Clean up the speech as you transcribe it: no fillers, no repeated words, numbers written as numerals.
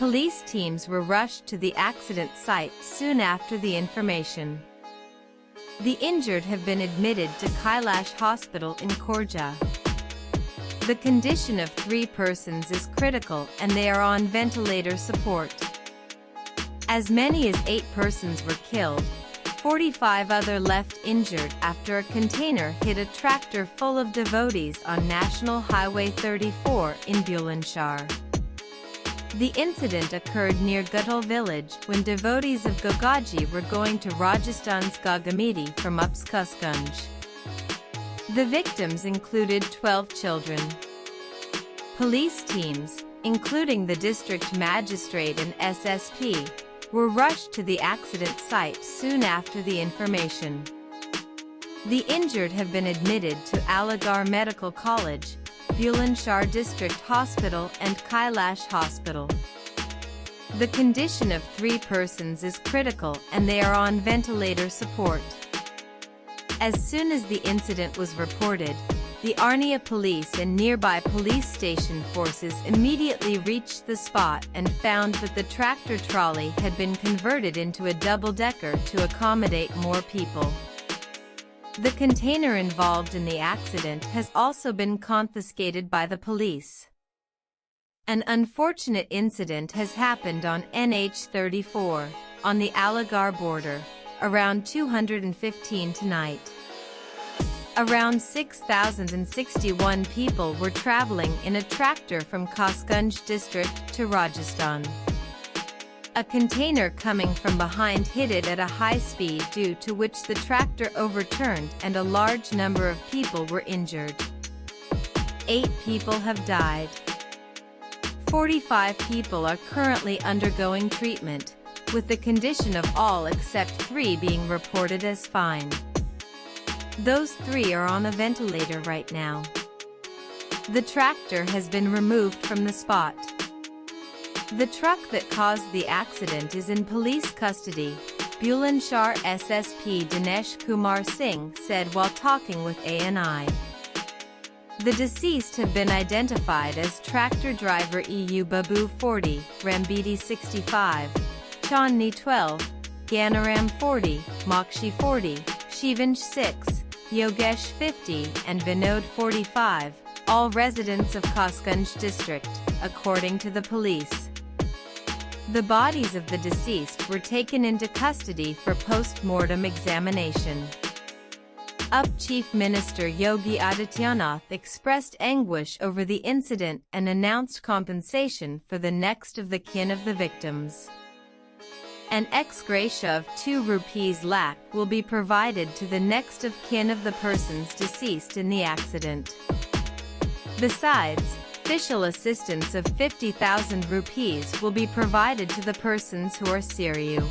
Police teams were rushed to the accident site soon after the information. The injured have been admitted to Kailash Hospital in Khorja. The condition of 3 persons is critical and they are on ventilator support. As many as 8 persons were killed, 45 others left injured after a container hit a tractor full of devotees on National Highway 34 in Bulandshahr. The incident occurred near Guttal village when devotees of Gogaji were going to Rajasthan's Gagamiti from Upskuskunj. The victims included 12 children. Police teams, including the district magistrate and SSP, were rushed to the accident site soon after the information. The injured have been admitted to Aligarh Medical College, Bulandshahr District Hospital and Kailash Hospital. The condition of 3 persons is critical and they are on ventilator support. As soon as the incident was reported, the Arnia police and nearby police station forces immediately reached the spot and found that the tractor trolley had been converted into a double-decker to accommodate more people. The container involved in the accident has also been confiscated by the police. An unfortunate incident has happened on NH 34, on the Aligarh border, around 2:15 tonight. Around 6,061 people were traveling in a tractor from Kasgunj district to Rajasthan. A container coming from behind hit it at a high speed, due to which the tractor overturned and a large number of people were injured. 8 people have died. 45 people are currently undergoing treatment, with the condition of all except 3 being reported as fine. Those 3 are on a ventilator right now. The tractor has been removed from the spot. The truck that caused the accident is in police custody, Bulandshahr SSP Dinesh Kumar Singh said while talking with ANI. The deceased have been identified as tractor driver EU Babu 40, Rambidi 65, Chandni 12, Ganaram 40, Mokshi 40, Shivansh 6, Yogesh 50 and Vinod 45, all residents of Kasgunj district, according to the police. The bodies of the deceased were taken into custody for post-mortem examination. UP Chief Minister Yogi Adityanath expressed anguish over the incident and announced compensation for the next of the kin of the victims. An exgratia of 2 rupees lakh will be provided to the next of kin of the persons deceased in the accident. Besides, official assistance of 50,000 rupees will be provided to the persons who are serious.